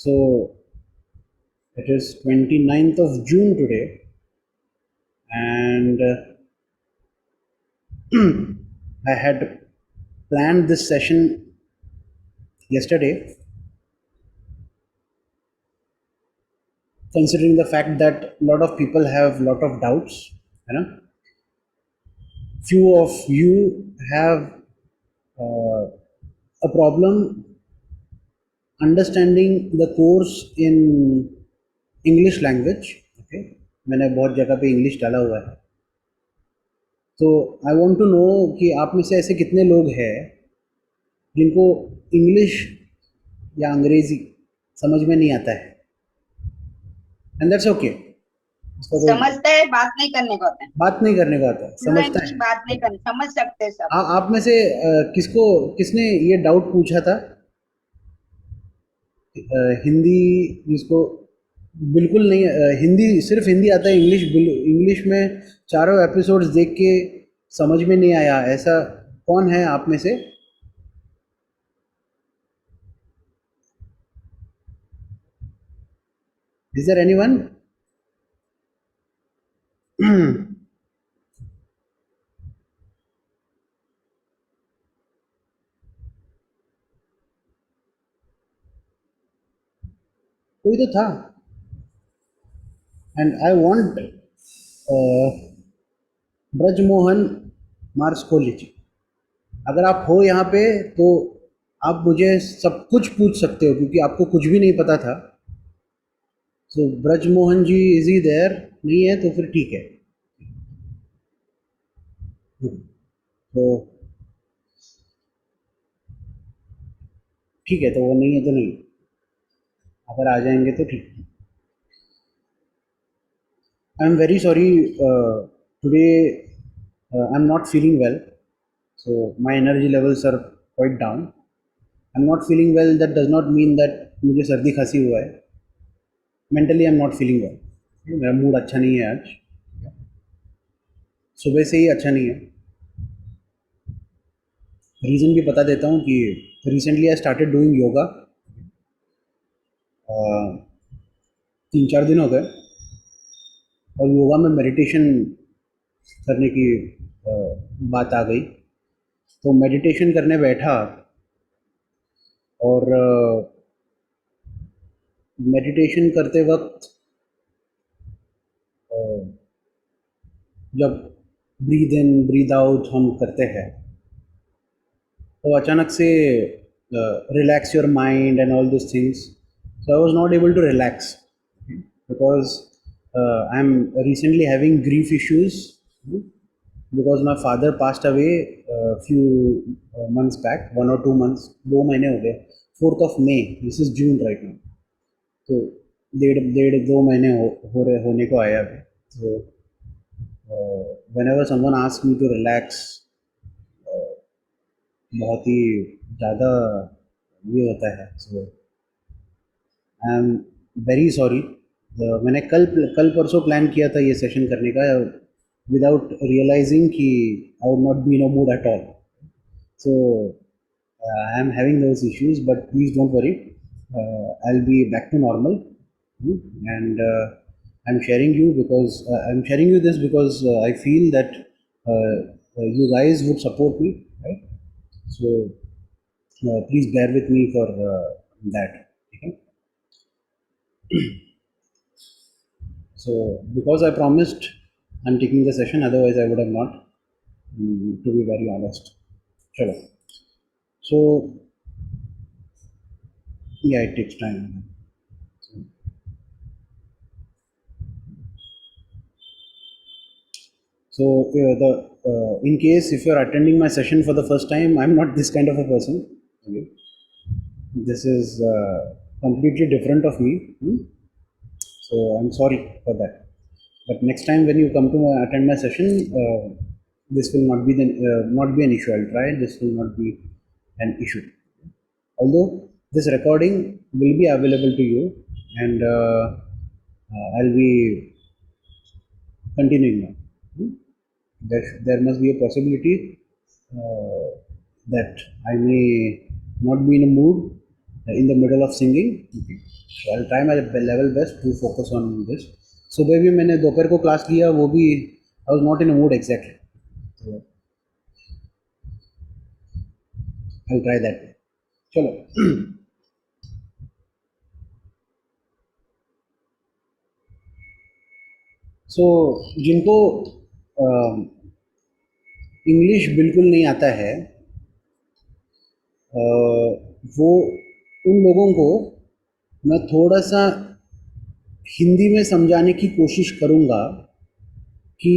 So it is 29th of June today, and I had planned this session yesterday, considering the fact that a lot of people have a lot of doubts. You know, few of you have uh, a problem understanding the course in English language. Okay, मैंने बहुत जगह पे English डाला हुआ है, तो I want to know कि आप में से ऐसे कितने लोग हैं जिनको इंग्लिश या अंग्रेजी समझ में नहीं आता है, एंड दैट्स ओके। इसका कोई समझता है, बात नहीं करने को होता है। बात नहीं करने का आता है, समझता फ्लुएंटली है। बात नहीं करनी, समझ सकते हैं सब। आप में से किसने ये डाउट पूछा था? हिंदी जिसको बिल्कुल नहीं, हिंदी सिर्फ हिंदी आता है, इंग्लिश में चारों एपिसोड्स देख के समझ में नहीं आया, ऐसा कौन है आप में से? Is there anyone? कोई तो था। And I want Brajmohan mars college, अगर आप हो यहाँ पे तो आप मुझे सब कुछ पूछ सकते हो, क्योंकि आपको कुछ भी नहीं पता था। सो ब्रजमोहन जी, इज ही देयर? नहीं है तो फिर ठीक है। तो ठीक है, तो वो नहीं है तो नहीं, अगर आ जाएंगे तो ठीक। I am very sorry, today I am not feeling well, so my energy levels are quite down. I'm not feeling well, that does not mean that मुझे सर्दी खांसी हुआ है। Mentally I am not feeling well, मेरा mood अच्छा नहीं है आज, सुबह से ही अच्छा नहीं है। रीज़न भी बता देता हूँ कि recently I started doing yoga, 3-4 दिन हो गए, और योगा में मेडिटेशन करने की बात आ गई, तो मेडिटेशन करने बैठा, और मेडिटेशन करते वक्त जब ब्रीद इन ब्रीद आउट हम करते हैं, तो अचानक से relax your mind and all this things, so I was not able to relax because I'm recently having grief issues, because my father passed away a few months back, 1 or 2 months, 2 महीने हो गए। 4th of May, this is June right now, तो डेढ़ डेढ़ 2 महीने हो रहे होने को आया अभी। तो whenever someone asks me to relax, बहुत ही ज़्यादा ये होता है। सो आई एम वेरी सॉरी। मैंने कल कल परसों प्लान किया था ये सेशन करने का, विदाउट रियलाइजिंग कि I would not be in a mood at all. So I am having those issues, but please don't worry, I will be back to normal. And I am sharing you because I am sharing you this because I feel that you guys would support me, right? So please bear with me for that. Okay? So because I promised, I'm taking the session, otherwise I would have not, to be very honest. Chalo. So yeah, it takes time. So in case if you're attending my session for the first time, I'm not this kind of a person. Okay? This is completely different of me. So I'm sorry for that. But next time when you come to attend my session, this will not be an issue. I'll try. This will not be an issue. Although this recording will be available to you, and I'll be continuing now. There must be a possibility that I may not be in a mood, in the middle of singing. Okay. So I'll try my level best to focus on this. सुबह भी मैंने दोपहर को class लिया, वो भी I was not in a mood exactly. So I'll try that. चलो. So जिनको इंग्लिश बिल्कुल नहीं आता है, वो उन लोगों को मैं थोड़ा सा हिंदी में समझाने की कोशिश करूँगा कि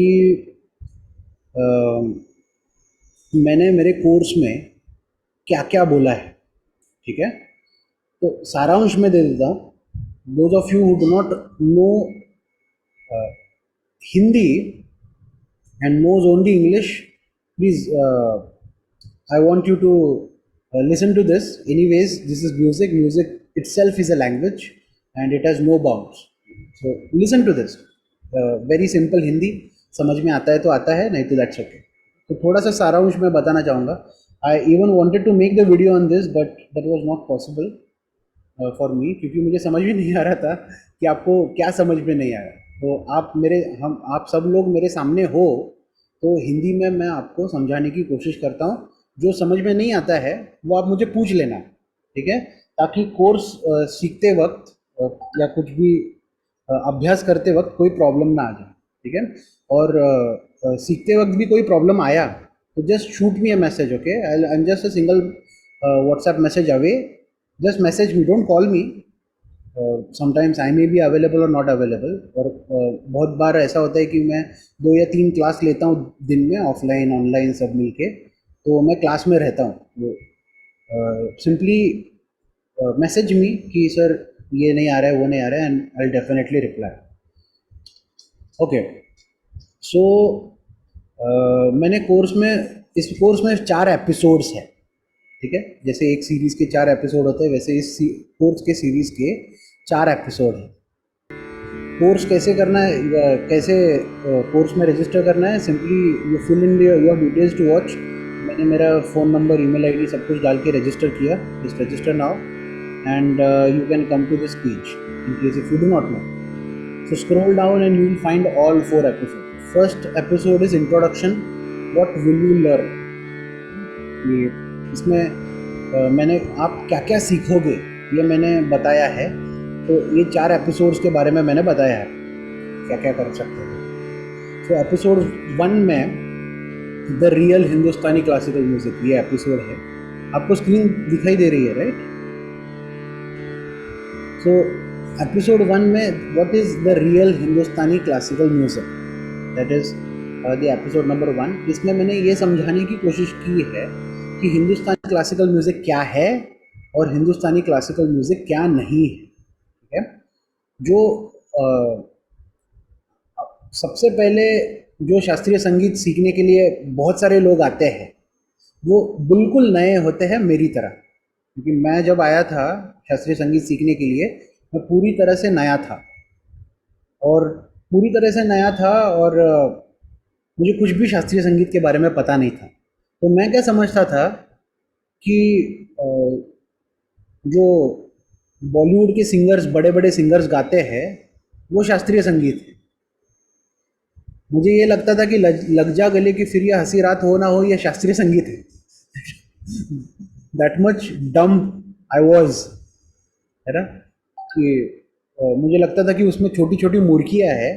मैंने मेरे कोर्स में क्या क्या बोला है, ठीक है? तो सारांश में दे देता हूँ. Those of you who do not no Hindi and knows only English, please, I want you to listen to this. Anyways, this is music. Music itself is a language and it has no bounds. So listen to this. Very simple Hindi. समझ में आता है तो आता है, नहीं तो that's okay. तो थोड़ा सा सारांश मैं बताना चाहूँगा. I even wanted to make the video on this, but that was not possible for me, क्योंकि मुझे समझ भी नहीं आ रहा था कि आपको क्या समझ में नहीं आया. तो आप सब लोग मेरे सामने हो, तो हिंदी में मैं आपको समझाने की कोशिश करता हूँ. जो समझ में नहीं आता है वो आप मुझे पूछ लेना, ठीक है? ताकि कोर्स सीखते वक्त या कुछ भी अभ्यास करते वक्त कोई प्रॉब्लम ना आ जाए, ठीक है? और सीखते वक्त भी कोई प्रॉब्लम आया तो just shoot me a message, okay? I am just a single WhatsApp message away. Just message me, don't call me. Sometimes I may be available और नॉट अवेलेबल. और बहुत बार ऐसा होता है कि मैं 2 या 3 क्लास लेता हूँ दिन में, ऑफलाइन ऑनलाइन सब मिलके, तो मैं क्लास में रहता हूँ. सिंपली मैसेज मी कि सर ये नहीं आ रहा है, वो नहीं आ रहा है, and I will definitely reply. Okay. So मैंने इस कोर्स में 4 एपिसोड्स हैं, ठीक है? जैसे एक सीरीज़ के 4 एपिसोड होते हैं, वैसे इस कोर्स के सीरीज़ के 4 एपिसोड हैं. कोर्स कैसे करना है, कैसे कोर्स में रजिस्टर करना है? Simply you fill in your details to watch. मैंने मेरा फ़ोन नंबर, ईमेल आईडी सब कुछ डाल के रजिस्टर किया. Just register now and you can come to this page in case if you do not know. So scroll down and you will find all 4 episode. First episode is introduction, what will you learn. इसमें मैंने आप क्या क्या सीखोगे ये मैंने बताया है. तो ये 4 एपिसोड्स के बारे में मैंने बताया है क्या क्या कर सकते हैं. तो एपिसोड 1 में the real Hindustani classical music, ये एपिसोड है. आपको स्क्रीन दिखाई दे रही है, राइट? सो एपिसोड 1 में what is the real Hindustani classical music, that is the episode number 1. इसमें मैंने ये समझाने की कोशिश की है कि हिंदुस्तानी क्लासिकल म्यूज़िक क्या है और हिंदुस्तानी क्लासिकल म्यूज़िक क्या नहीं है, ठीक है? जो सबसे पहले जो शास्त्रीय संगीत सीखने के लिए बहुत सारे लोग आते हैं, वो बिल्कुल नए होते हैं मेरी तरह. क्योंकि मैं जब आया था शास्त्रीय संगीत सीखने के लिए, मैं पूरी तरह से नया था और मुझे कुछ भी शास्त्रीय संगीत के बारे में पता नहीं था. तो मैं क्या समझता था कि जो बॉलीवुड के सिंगर्स, बड़े बड़े सिंगर्स गाते हैं, वो शास्त्रीय संगीत है. मुझे ये लगता था कि लग जा गले की फिर ये हंसी रात हो ना हो, ये शास्त्रीय संगीत है. दैट मच डम आई वॉज, है ना? कि मुझे लगता था कि उसमें छोटी छोटी मुर्कियाँ है,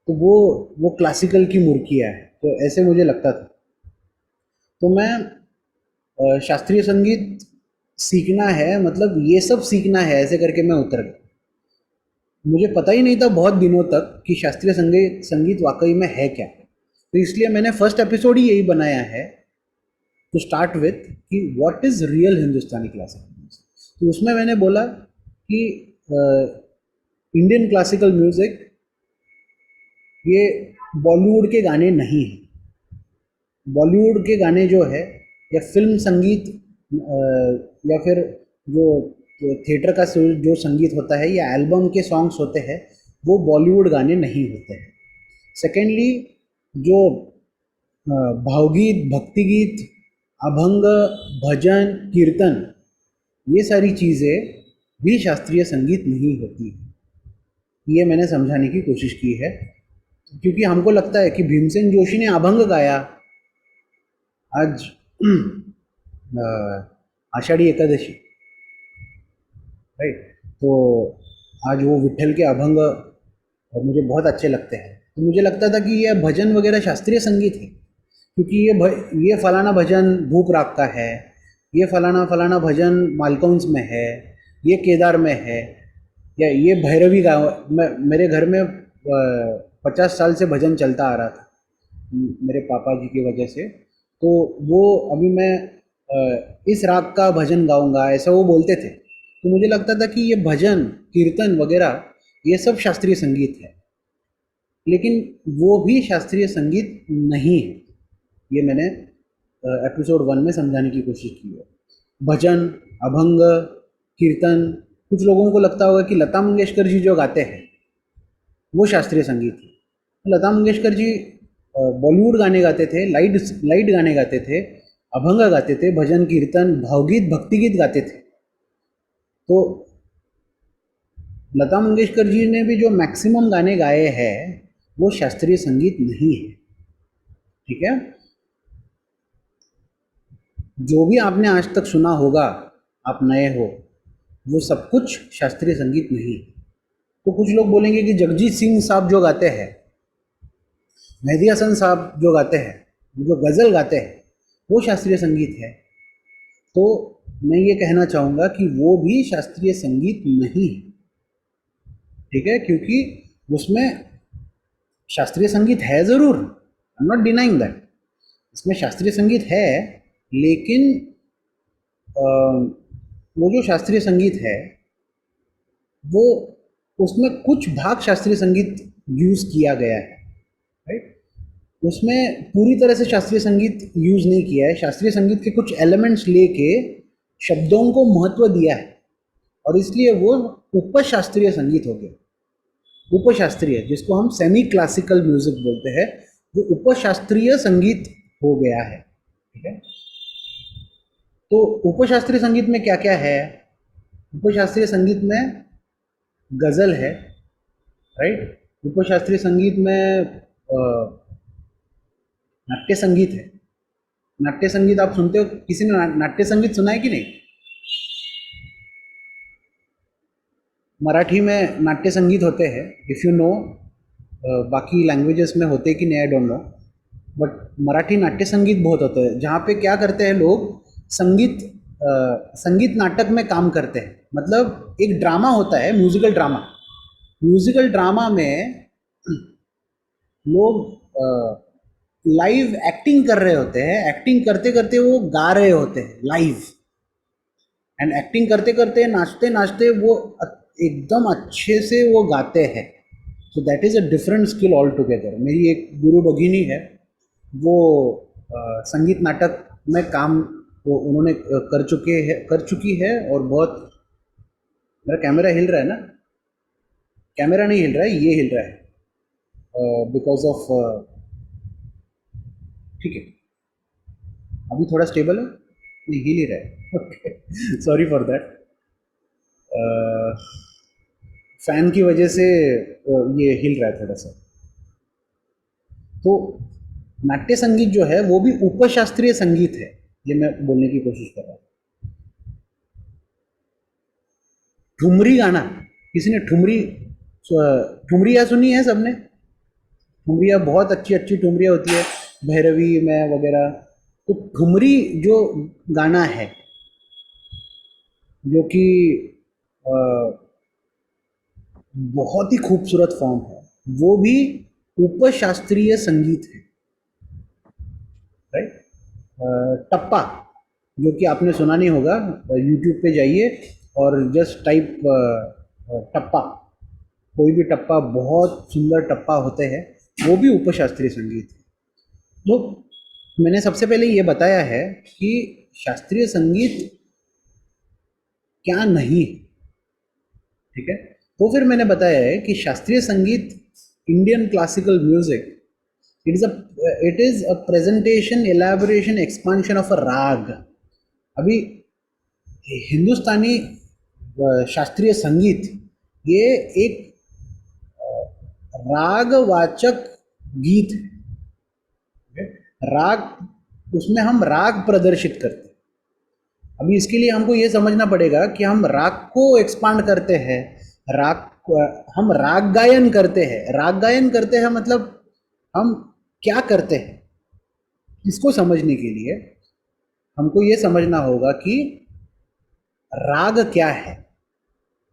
तो वो क्लासिकल की मुर्कियाँ है. तो ऐसे मुझे लगता था. तो मैं शास्त्रीय संगीत सीखना है, मतलब ये सब सीखना है, ऐसे करके मैं उतर गया. मुझे पता ही नहीं था बहुत दिनों तक कि शास्त्रीय संगीत वाकई में है क्या. तो इसलिए मैंने फर्स्ट एपिसोड ही यही बनाया है टू स्टार्ट विथ कि what is real Hindustani classical music. तो उसमें मैंने बोला कि इंडियन क्लासिकल म्यूज़िक ये बॉलीवुड के गाने नहीं हैं. बॉलीवुड के गाने जो है, या फिल्म संगीत, या फिर जो थिएटर का जो संगीत होता है, या एल्बम के सॉन्ग्स होते हैं, वो बॉलीवुड गाने नहीं होते हैं. सेकेंडली, जो भावगीत, भक्ति गीत, अभंग, भजन, कीर्तन, ये सारी चीज़ें भी शास्त्रीय संगीत नहीं होती है। ये मैंने समझाने की कोशिश की है, क्योंकि हमको लगता है कि भीमसेन जोशी ने अभंग गाया आज आषाढ़ी एकादशी, राइट। तो आज वो विट्ठल के अभंग मुझे बहुत अच्छे लगते हैं। तो मुझे लगता था कि ये भजन वगैरह शास्त्रीय संगीत है, क्योंकि ये फलाना भजन भूप राग का है, ये फलाना फलाना भजन मालकंस में है, ये केदार में है, या ये भैरवी गाँव मेरे घर में 50 साल से भजन चलता आ रहा था मेरे पापा जी की वजह से। तो वो अभी मैं इस राग का भजन गाऊंगा ऐसा वो बोलते थे। तो मुझे लगता था कि ये भजन कीर्तन वगैरह ये सब शास्त्रीय संगीत है, लेकिन वो भी शास्त्रीय संगीत नहीं है। ये मैंने एपिसोड 1 में समझाने की कोशिश की है। भजन, अभंग, कीर्तन, कुछ लोगों को लगता होगा कि लता मंगेशकर जी जो गाते हैं वो शास्त्रीय संगीत है। लता मंगेशकर जी बॉलीवुड गाने गाते थे, लाइट लाइट गाने गाते थे, अभंग गाते थे, भजन कीर्तन भावगीत भक्तिगीत गाते थे। तो लता मंगेशकर जी ने भी जो मैक्सिमम गाने गाए हैं वो शास्त्रीय संगीत नहीं है, ठीक है। जो भी आपने आज तक सुना होगा, आप नए हो, वो सब कुछ शास्त्रीय संगीत नहीं है। तो कुछ लोग बोलेंगे कि जगजीत सिंह साहब जो गाते हैं, मेहदी हसन साहब जो गाते हैं, जो गज़ल गाते हैं, वो शास्त्रीय संगीत है। तो मैं ये कहना चाहूँगा कि वो भी शास्त्रीय संगीत नहीं है, ठीक है, क्योंकि उसमें शास्त्रीय संगीत है ज़रूर, I am not denying that, इसमें शास्त्रीय संगीत है, लेकिन वो जो शास्त्रीय संगीत है वो उसमें कुछ भाग शास्त्रीय संगीत यूज़ किया गया है, राइट। उसमें पूरी तरह से शास्त्रीय संगीत यूज़ नहीं किया है। शास्त्रीय संगीत के कुछ एलिमेंट्स लेके शब्दों को महत्व दिया है, और इसलिए वो उपशास्त्रीय संगीत हो गया। उपशास्त्रीय, जिसको हम सेमी क्लासिकल म्यूजिक बोलते हैं, वो उपशास्त्रीय संगीत हो गया है, ठीक है। तो उपशास्त्रीय संगीत में क्या क्या है? उपशास्त्रीय संगीत में गज़ल है, राइट। उपशास्त्रीय संगीत में नाट्य संगीत है। नाट्य संगीत आप सुनते हो? किसी ने नाट्य संगीत सुना है कि नहीं? मराठी में नाट्य संगीत होते हैं, इफ़ यू नो। बाकी लैंग्वेजेस में होते कि नहीं I don't know, but Marathi नाट्य संगीत बहुत होते हैं, जहाँ पे क्या करते हैं लोग, संगीत नाटक में काम करते हैं। मतलब एक ड्रामा होता है, म्यूजिकल ड्रामा। म्यूजिकल ड्रामा में लोग लाइव एक्टिंग कर रहे होते हैं, एक्टिंग करते करते वो गा रहे होते हैं लाइव, एंड एक्टिंग करते करते नाचते नाचते वो एकदम अच्छे से वो गाते हैं। So that is a different skill all together. मेरी एक गुरु भगिनी है, वो संगीत नाटक में काम वो उन्होंने कर चुकी है, और बहुत। मेरा कैमरा हिल रहा है ना? कैमरा नहीं हिल रहा है, ये हिल रहा है बिकॉज ऑफ, ठीक है, अभी थोड़ा स्टेबल है, नहीं हिल ही रहा है, okay, sorry for that. Fan की वजह से ये हिल रहा है थोड़ा सा। तो नाट्य संगीत जो है वो भी उपशास्त्रीय संगीत है, ये मैं बोलने की कोशिश कर रहा हूँ। ठुमरी गाना, किसी ने ठुमरिया सुनी है सबने? ठुमरिया बहुत अच्छी अच्छी ठुमरिया होती है भैरवी में वगैरह। तो ठुमरी जो गाना है, जो कि बहुत ही खूबसूरत फॉर्म है, वो भी उपशास्त्रीय संगीत है, राइट। टप्पा, जो कि आपने सुना नहीं होगा, यूट्यूब पे जाइए और जस्ट टाइप टप्पा, कोई भी टप्पा, बहुत सुंदर टप्पा होते हैं, वो भी उपशास्त्रीय संगीत है। तो मैंने सबसे पहले ये बताया है कि शास्त्रीय संगीत क्या नहीं है, ठीक है। तो फिर मैंने बताया है कि शास्त्रीय संगीत, Indian classical music, it is a presentation, elaboration, expansion of a raga. अभी हिंदुस्तानी शास्त्रीय संगीत ये एक रागवाचक गीत है। राग, उसमें हम राग प्रदर्शित करते हैं। अभी इसके लिए हमको ये समझना पड़ेगा कि हम राग को एक्सपांड करते हैं, हम राग गायन करते हैं। राग गायन करते हैं मतलब हम क्या करते हैं, इसको समझने के लिए हमको ये समझना होगा कि राग क्या है,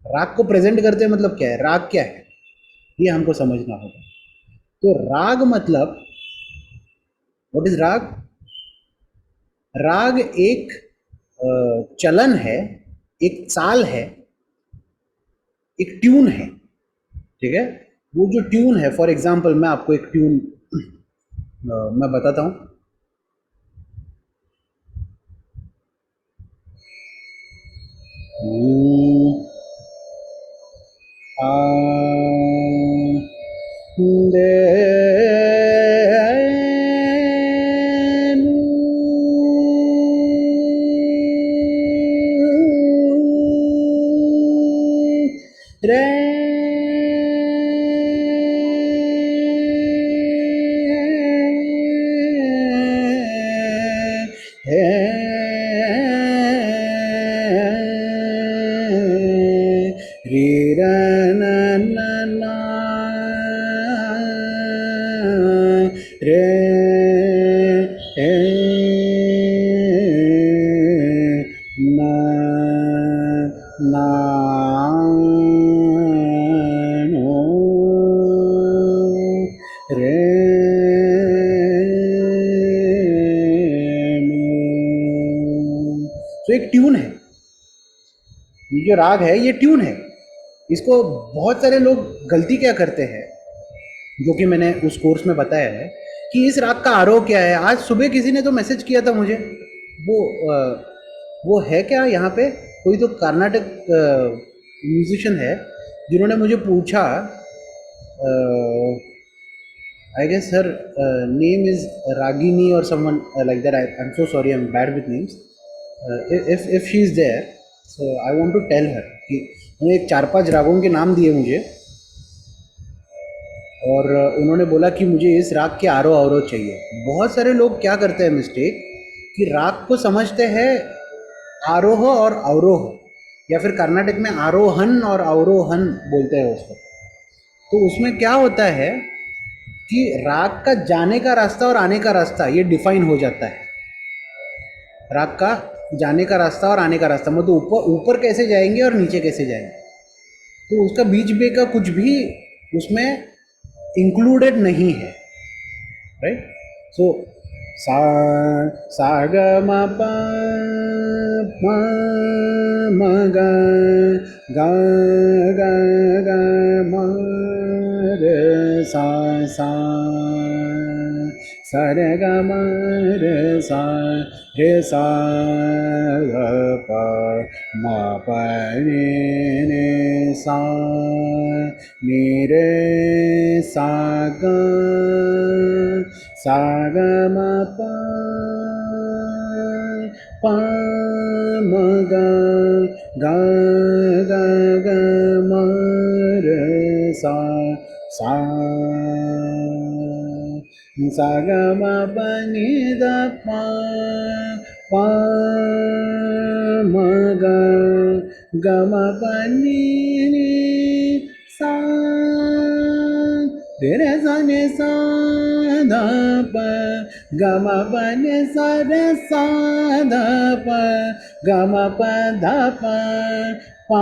राग को प्रेजेंट करते हैं मतलब क्या है, राग क्या है, ये हमको समझना होगा। तो राग मतलब, व्हाट इज राग? राग एक चलन है, एक चाल है, एक ट्यून है, ठीक है। वो जो ट्यून है, फॉर एग्जांपल मैं आपको एक ट्यून मैं बताता हूँ। दे रे रे रा ना ना ना रे ना ना नो रे नो। तो एक ट्यून है, ये जो राग है ये ट्यून है। इसको बहुत सारे लोग गलती क्या करते हैं, जो कि मैंने उस कोर्स में बताया है कि इस राग का आरोह क्या है। आज सुबह किसी ने तो मैसेज किया था मुझे, वो वो है क्या यहाँ पे, कोई तो कर्नाटक म्यूजिशियन है जिन्होंने मुझे पूछा, I guess her name is Ragini और someone like that. I am so sorry, I am bad with names. if she is there, so I want to tell her कि उन्होंने एक 4-5 रागों के नाम दिए मुझे, और उन्होंने बोला कि मुझे इस राग के आरोह अवरोह चाहिए। बहुत सारे लोग क्या करते हैं मिस्टेक, कि राग को समझते हैं आरोह और अवरोह, या फिर कर्नाटक में आरोहन और अवरोहन बोलते हैं उसको। तो उसमें क्या होता है कि राग का जाने का रास्ता और आने का रास्ता ये डिफाइन हो जाता है। राग का जाने का रास्ता और आने का रास्ता मतलब ऊपर ऊपर कैसे जाएंगे और नीचे कैसे जाएंगे, तो उसका बीच में का कुछ भी उसमें इंक्लूडेड नहीं है, राइट। सो सा सा ग म प म म ग ग ग ग म र सा सा सा रे ग म र सा ग प म प नि सा नि रे सा ग सा ग म प म ग ग ग ग म र सा सा सा ग म प नि द प म ग ग म प नि सा रे रे सा नि सा ध प ग म प नि सा रे सा ध प ग म प ध प प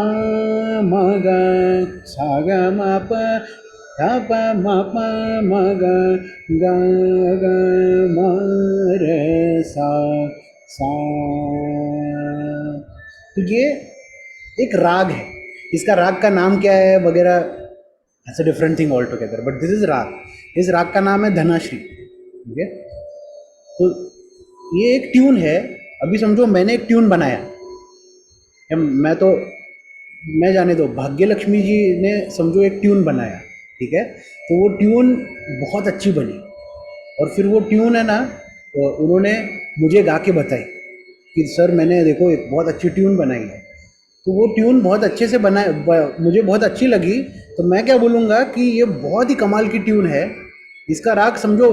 म ग सा ग म प ध प म प म ग ग ग म रे सा सा। तो ये एक राग है, इसका राग का नाम क्या है वगैरह, it's a different thing all together, but this is राग। इस राग का नाम है धनाश्री, ठीक है। तो ये एक ट्यून है। अभी समझो मैंने एक ट्यून बनाया, मैं जाने दो, भाग्य लक्ष्मी जी ने समझो एक ट्यून बनाया, ठीक है। तो वो ट्यून बहुत अच्छी बनी, और फिर वो ट्यून है ना, तो उन्होंने मुझे गा के बताई कि सर मैंने देखो एक बहुत अच्छी ट्यून बनाई है। तो वो ट्यून बहुत अच्छे से मुझे बहुत अच्छी लगी। तो मैं क्या बोलूँगा कि ये बहुत ही कमाल की ट्यून है। इसका राग समझो,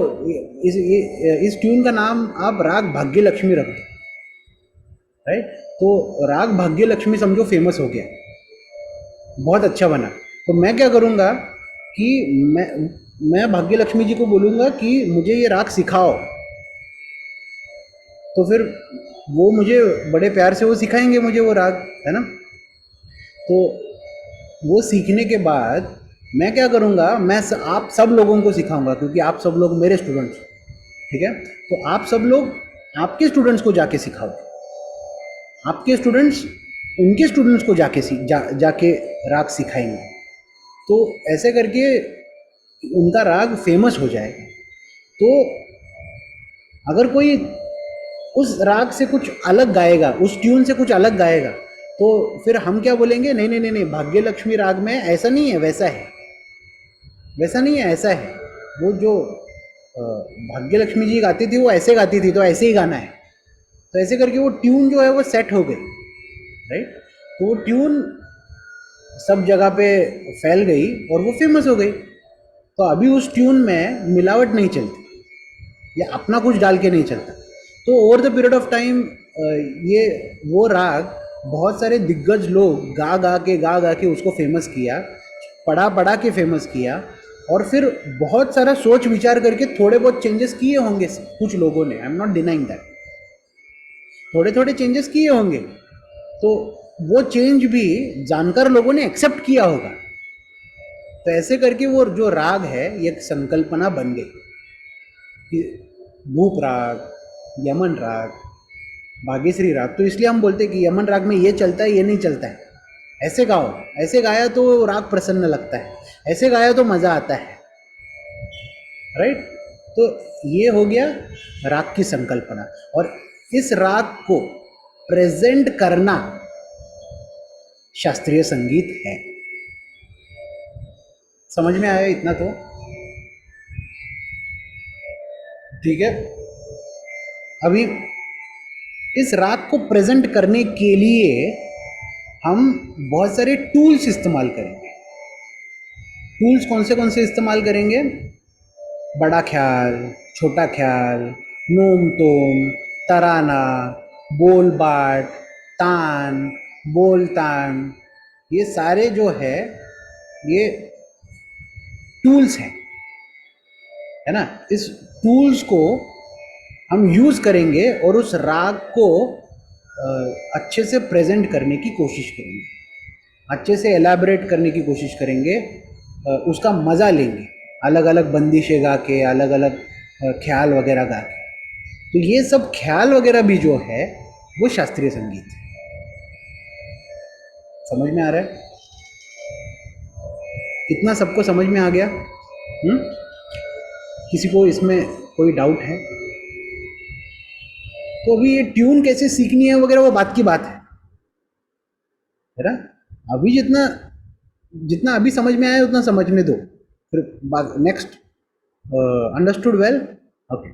इस ट्यून का नाम आप राग भाग्य लक्ष्मी रख दो, राइट? तो राग भाग्य लक्ष्मी समझो फेमस हो गया, बहुत अच्छा बना। तो मैं क्या करूँगा कि मैं मैं भाग्य लक्ष्मी जी को बोलूँगा कि मुझे ये राग सिखाओ। तो फिर वो मुझे बड़े प्यार से वो सिखाएंगे मुझे वो राग, है ना? तो वो सीखने के बाद मैं क्या करूँगा, आप सब लोगों को सिखाऊंगा, क्योंकि आप सब लोग मेरे स्टूडेंट्स हो, ठीक है? तो आप सब लोग आपके स्टूडेंट्स को जाके सिखाओ, आपके स्टूडेंट्स उनके स्टूडेंट्स को जाके राग सिखाएंगे। तो ऐसे करके उनका राग फेमस हो जाएगा। तो अगर कोई उस राग से कुछ अलग गाएगा, उस ट्यून से कुछ अलग गाएगा, तो फिर हम क्या बोलेंगे, नहीं नहीं नहीं नहीं, भाग्य लक्ष्मी राग में ऐसा नहीं है, वैसा है, वैसा नहीं है, ऐसा है। वो जो भाग्य लक्ष्मी जी गाती थी वो ऐसे गाती थी, तो ऐसे ही गाना है। तो ऐसे करके वो ट्यून जो है वो सेट हो गई, राइट? तो वो ट्यून सब जगह पे फैल गई और वो फेमस हो गई। तो अभी उस ट्यून में मिलावट नहीं चलती या अपना कुछ डाल के नहीं चलता। तो over the period of time ये वो राग बहुत सारे दिग्गज लोग गा गा के उसको फेमस किया, पढ़ा पढ़ा के फेमस किया। और फिर बहुत सारा सोच विचार करके थोड़े बहुत चेंजेस किए होंगे कुछ लोगों ने, I am not denying that, थोड़े थोड़े चेंजेस किए होंगे। तो वो चेंज भी जानकार लोगों ने एक्सेप्ट किया होगा। तो ऐसे करके वो जो राग है ये एक संकल्पना बन गई कि भूप राग, यमन राग, भाग्यश्री राग। तो इसलिए हम बोलते हैं कि यमन राग में ये चलता है, ये नहीं चलता है, ऐसे गाओ, ऐसे गाया तो राग प्रसन्न लगता है, ऐसे गाया तो मज़ा आता है, राइट? तो ये हो गया राग की संकल्पना। और इस राग को प्रेजेंट करना शास्त्रीय संगीत है। समझ में आया इतना तो? ठीक है। अभी इस राग को प्रेजेंट करने के लिए हम बहुत सारे टूल्स इस्तेमाल करेंगे। टूल्स कौन से इस्तेमाल करेंगे? बड़ा ख्याल, छोटा ख्याल, नोम तोम, तराना, बोल बाट, तान, बोल तान, ये सारे जो है ये टूल्स हैं, है ना? इस टूल्स को हम यूज़ करेंगे और उस राग को अच्छे से प्रेजेंट करने की कोशिश करेंगे, अच्छे से एलैबोरेट करने की कोशिश करेंगे, उसका मज़ा लेंगे, अलग अलग बंदिशें गा के, अलग अलग ख्याल वगैरह गा के। तो ये सब ख्याल वगैरह भी जो है वो शास्त्रीय संगीत है। समझ में आ रहा है? कितना सबको समझ में आ गया? किसी को इसमें कोई डाउट है? तो अभी ये ट्यून कैसे सीखनी है वगैरह वो बात की बात है ना? अभी जितना जितना अभी समझ में आया उतना समझने दो, फिर next. Understood well? Okay.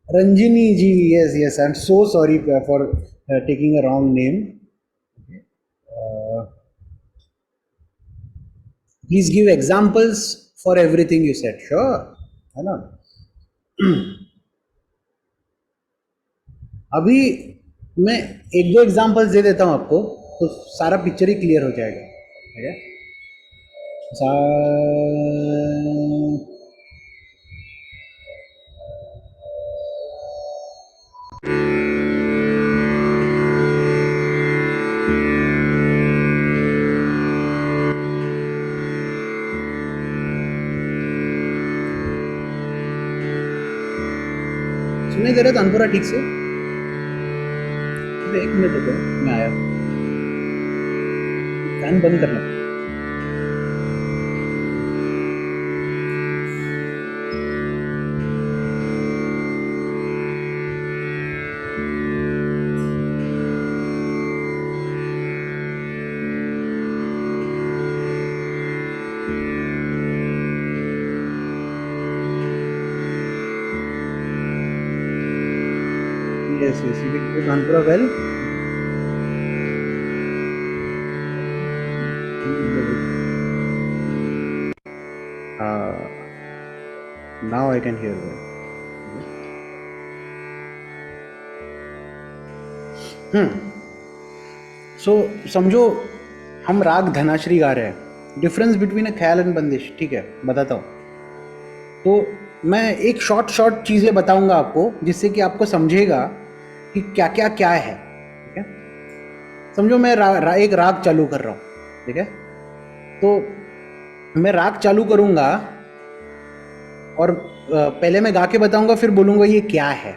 Ranjini ji, yes yes, I'm so sorry for taking a wrong name. Please give examples for everything you said. Sure, है ना? अभी मैं एक दो एग्जांपल्स दे देता हूँ आपको, तो सारा पिक्चर ही क्लियर हो जाएगा, ठीक है? सा सुनाई दे रहा था अनपूरा ठीक से? एक मिनट रुको, मैं आया, फैन बंद करना। Yes, yes, you can put Anpura well. Now I can hear well. सो समझो हम राग धनाश्री गा रहे हैं, डिफरेंस बिटवीन अ ख्याल एंड बंदिश, ठीक है, बताता हूँ। तो मैं एक शॉर्ट चीज़ें बताऊंगा आपको, जिससे कि आपको समझेगा कि क्या क्या क्या है, ठीक है। समझो मैं एक राग चालू कर रहा हूँ, ठीक है। तो मैं राग चालू करूंगा और पहले मैं गा के बताऊंगा, फिर बोलूंगा ये क्या है।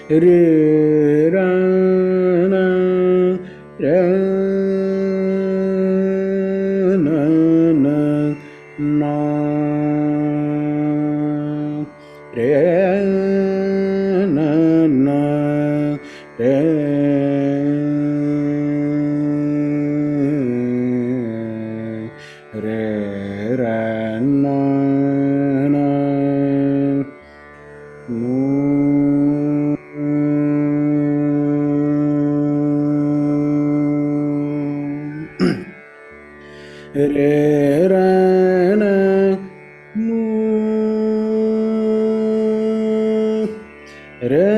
रे रा ना रा ना ना ना रे ना ना रे रे रा ना ना रे रा ना नू रे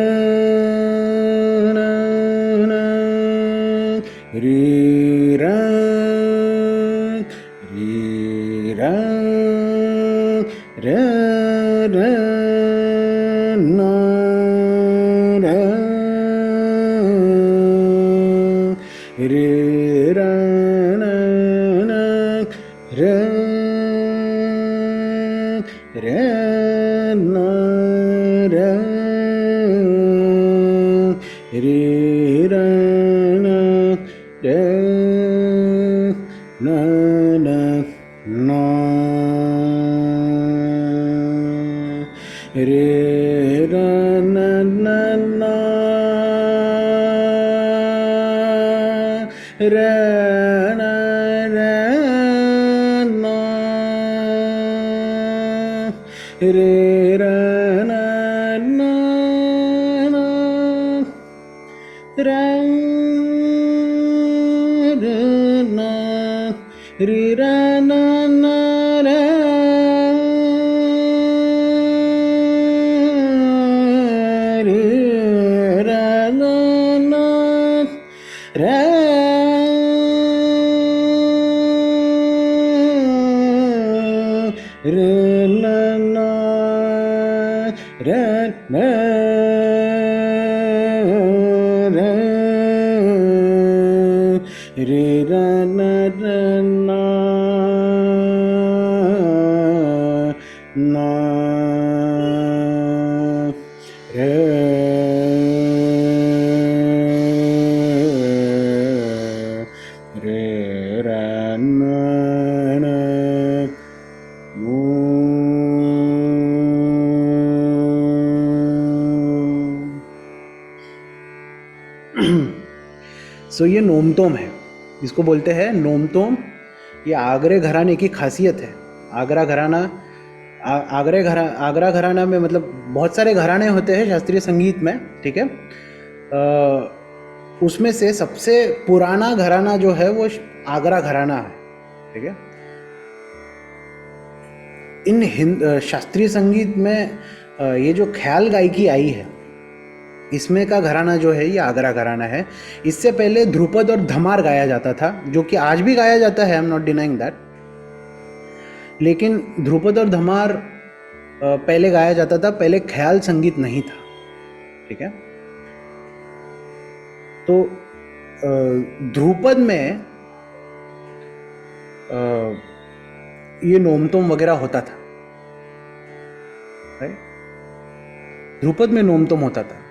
ना ना रे रा रे रा रे रा ना रा रे रा ना ना रे रे ना रे रे रा ना रे ना ना ना रे रा ना ना ना रे ना रे ना रे रा ना ना ना रा रे ना रे रा ना ना रा रे रा ना ना रा रे ना ना रे ना रे रा ना रा ना ना रे रा ना ना नो। सो ये नोमतोम है, इसको बोलते हैं नोमतोम। ये आगरे घराने की खासियत है। आगरा घराना, आगरा घराना में मतलब बहुत सारे घराने होते हैं शास्त्रीय संगीत में, ठीक है। उसमें से सबसे पुराना घराना जो है वो आगरा घराना है, ठीक है। शास्त्रीय संगीत में ये जो ख्याल गायकी आई है, इसमें का घराना जो है ये आगरा घराना है। इससे पहले ध्रुपद और धमार गाया जाता था, जो कि आज भी गाया जाता है, I am not denying that. लेकिन ध्रुपद और धमार पहले गाया जाता था, पहले ख्याल संगीत नहीं था, ठीक है। तो ध्रुपद में ये नोमतोम वगैरह होता था, राइट। ध्रुपद में नोमतोम होता था।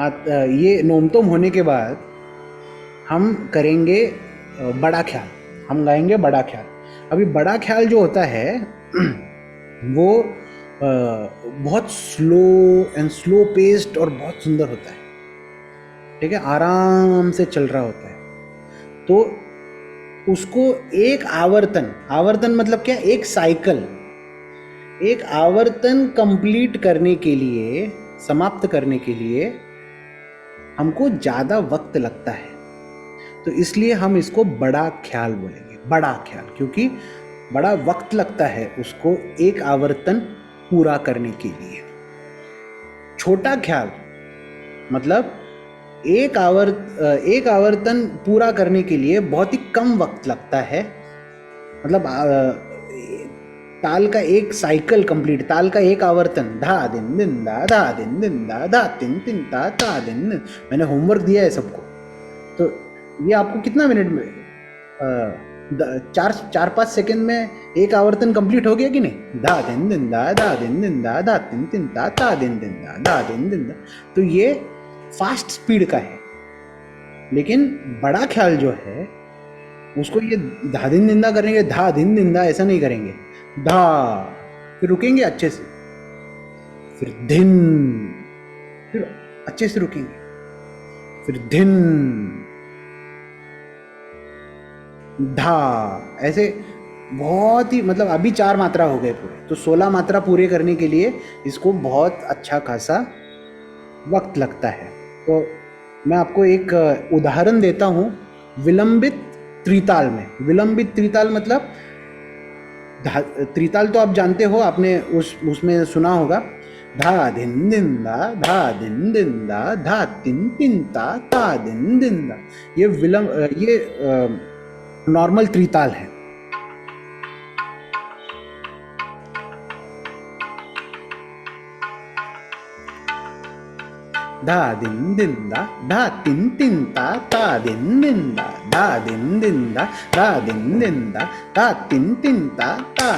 ये नोमतोम होने के बाद हम करेंगे बड़ा ख्याल, हम गाएंगे बड़ा ख्याल। अभी बड़ा ख्याल जो होता है वो बहुत स्लो पेस्ड और बहुत सुंदर होता है, ठीक है, आराम से चल रहा होता है। तो उसको एक आवर्तन, आवर्तन मतलब क्या, एक साइकिल, एक आवर्तन कंप्लीट करने के लिए, समाप्त करने के लिए हमको ज़्यादा वक्त लगता है। तो इसलिए हम इसको बड़ा ख्याल बोलेंगे, बड़ा ख्याल, क्योंकि बड़ा वक्त लगता है उसको एक आवर्तन पूरा करने के लिए। छोटा ख्याल मतलब एक आवर्तन पूरा करने के लिए बहुत ही कम वक्त लगता है। मतलब ताल का एक साइकिल कंप्लीट, ताल का एक आवर्तन, धा दिन दिन दा, धा दिन दिन दा, धा तिन तिन ता, ता दिन। मैंने होमवर्क दिया है सबको, तो ये आपको कितना मिनट में, 4-5 सेकेंड में एक आवर्तन कंप्लीट हो गया कि नहीं, धा दिन दिन दा, धा दिन दिन दा, धा तिन तिन ता, ता दिन दिन दा, धा दिन दिन दा। तो ये फास्ट स्पीड का है। लेकिन बड़ा ख्याल जो है उसको ये धा दिन निंदा करेंगे, धा दिन निंदा ऐसा नहीं करेंगे, धा, फिर रुकेंगे अच्छे से, फिर धिन, फिर अच्छे से रुकेंगे, फिर धिन, धा, ऐसे बहुत ही, मतलब अभी 4 मात्रा हो गए पूरे, तो 16 मात्रा पूरे करने के लिए इसको बहुत अच्छा खासा वक्त लगता है। तो मैं आपको एक उदाहरण देता हूँ विलंबित त्रिताल में। विलंबित त्रिताल मतलब त्रिताल तो आप जानते हो, आपने उसमें सुना होगा, धा दिन दिन दा, धा दिन दिन दा, धा तिन तिन ता दिन दिन दा। ये नॉर्मल त्रिताल है। धा दिन दिन दा, धा तिन तिन ता दिन दिन दा, धा दिन दिन दा, धा दिन दिन दा, धा तिन तिन ता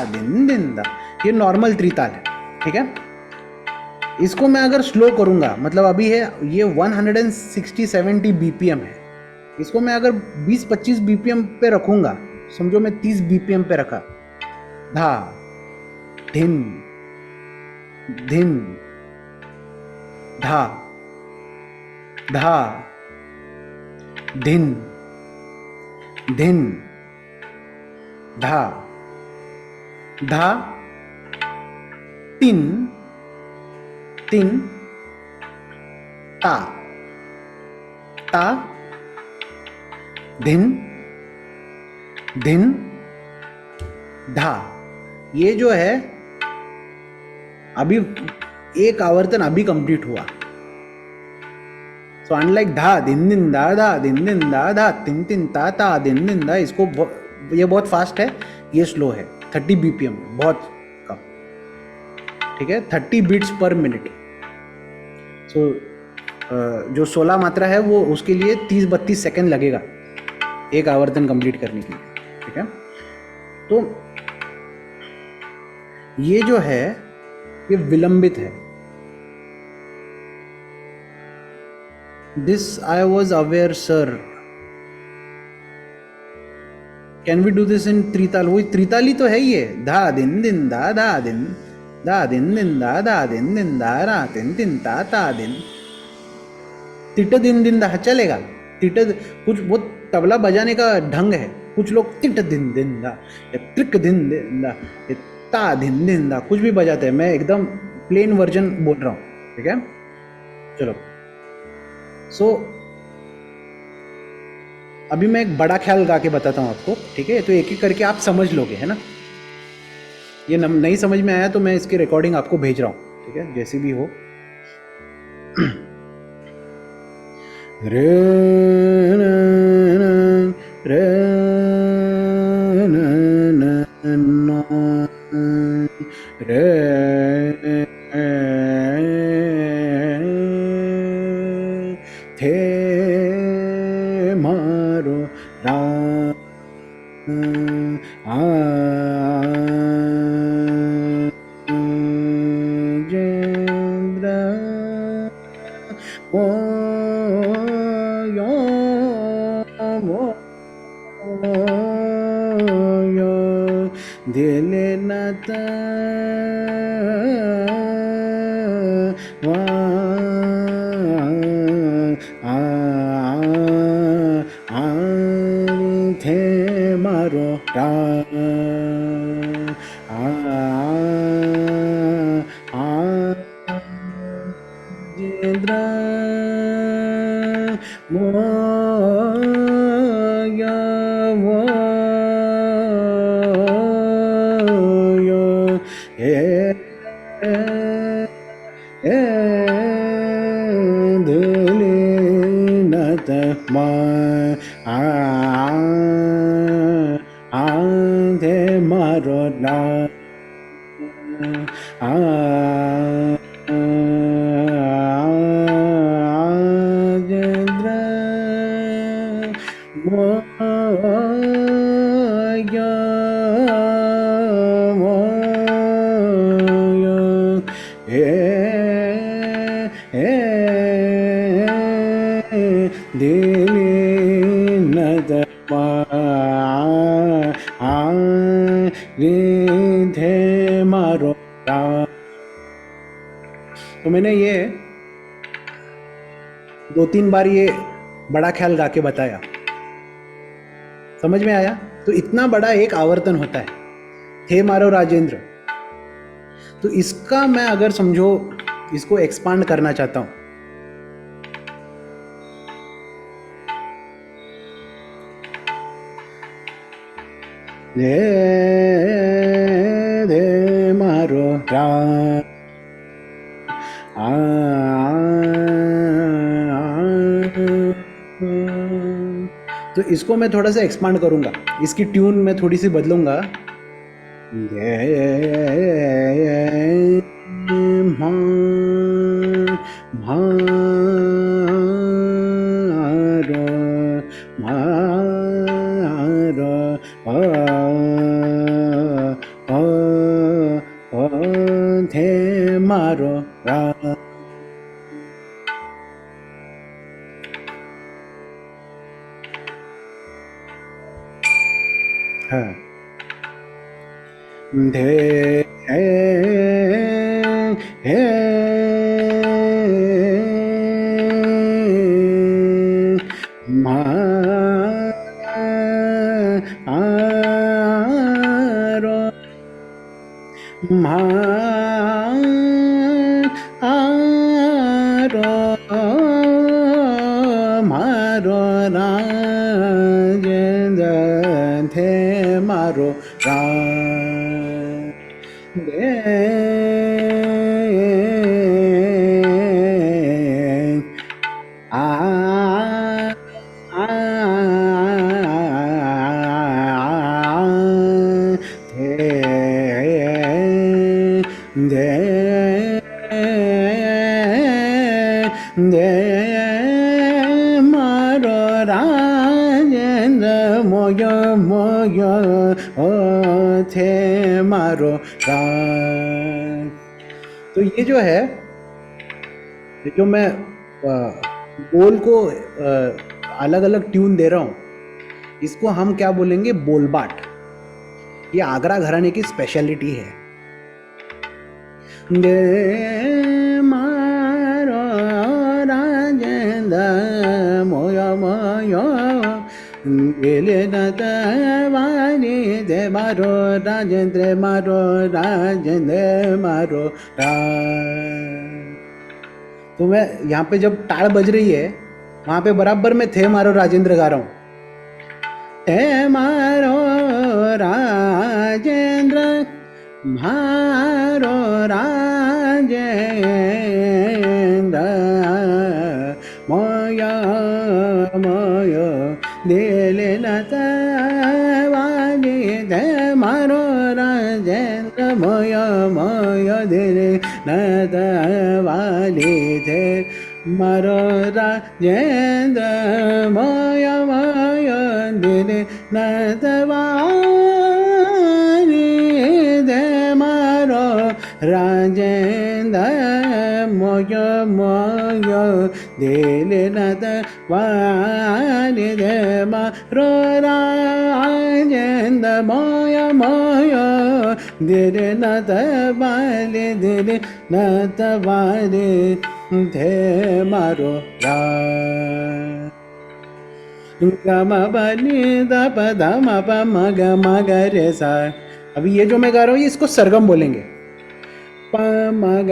दिन दिन दा। ये नॉर्मल त्रिताल है, ठीक है। इसको मैं अगर स्लो करूंगा, मतलब अभी है ये 160-70 बीपीएम है, इसको मैं अगर 20-25 बीपीएम पे रखूंगा, समझो मैं 30 बीपीएम पे रखा, धा धिन धिन धा धा धिन धिन धा धा तिन तिन ता ता धिन धिन धा। ये जो है अभी एक आवर्तन अभी कंप्लीट हुआ। सो अनलाइक धा दिन दिन दा, धा दिन दिन दा, धा तिन तिन ता दिन दिन दा, इसको ये बहुत फास्ट है, ये स्लो है, 30 बीपीएम, बहुत कम, ठीक है, 30 बीट्स पर मिनट। सो जो 16 मात्रा है वो उसके लिए 30-32 सेकेंड लगेगा एक आवर्तन कंप्लीट करने के लिए, ठीक है। तो ये जो है ये विलंबित है। This I was aware sir, can we do this in tritaal? वही त्रिताली तो है ये, धा दिन दिन दा, धा दिन दिन दा, धा दिन दिन दा, रा तिन तिन ता दिन, तिट दिन दिन दा चलेगा। तिट कुछ वो तबला बजाने का ढंग है, कुछ लोग तिट दिन दिन दा या त्रिक दिन दिन दा या ता दिन दिन दा कुछ भी बजाते हैं। मैं एकदम प्लेन वर्जन बोल रहा हूँ, ठीक है। चलो, सो अभी मैं एक बड़ा ख्याल गा के बताता हूँ आपको, ठीक है। तो एक एक करके आप समझ लोगे, है ना। ये नहीं समझ में आया तो मैं इसकी रिकॉर्डिंग आपको भेज रहा हूँ, ठीक है, जैसी भी हो। रे रे रे थे मारो रा चंद्र वा आ आ थे मारो रा आ आ जेंद्र मोया मोया ए ए दिली नत मा आ आ थे मारो ना आ जेंद्र मोया मोया ए दिली नद मा आ रिधे मारो रा। तो मैंने ये 2-3 बार ये बड़ा ख्याल गा के बताया, समझ में आया? तो इतना बड़ा एक आवर्तन होता है, थे मारो राजेंद्र। तो इसका मैं अगर समझो इसको एक्सपांड करना चाहता हूं, दे मारो रा आ तो इसको मैं थोड़ा सा एक्सपांड करूंगा, इसकी ट्यून मैं थोड़ी सी बदलूंगा। थे मारो रा धे मा आरो मा आरो मारो राजेंद्र थे मारो रा दे आ आ थे दे दे मारो राजेंद्र मोय मोय ओ थे मारो रा। तो ये जो है, ये जो मैं बोल को अलग अलग ट्यून दे रहा हूँ, इसको हम क्या बोलेंगे? बोलबाट। ये आगरा घराने की स्पेशलिटी है। दे मारो राजेंद्र मोया मोया गेले वाली दे मारो राजेंद्र मारो रा। तो मैं यहाँ पे जब टाड़ बज रही है, वहाँ पे बराबर मैं थे मारो राजेंद्र गा रहा हूँ। थे मारो राजेंद्र मारो राजेंद्र मोया मोया दिले लता वाली दे मारो राजेंद्र मोया मोया दिले लता वाली दे मारो राजेंद्र मोया मोया दिले लता वाली दे मारो राजेंद्र मोया मोया दिले लता वाली दे मारो राजेंद्र मोया मोया धीरे न तबाले धीरे न तबाले थे मारो रा ग म प नि द प ध म प म ग रे सा। अभी ये जो मैं गा रहा हूँ ये इसको सरगम बोलेंगे। प म ग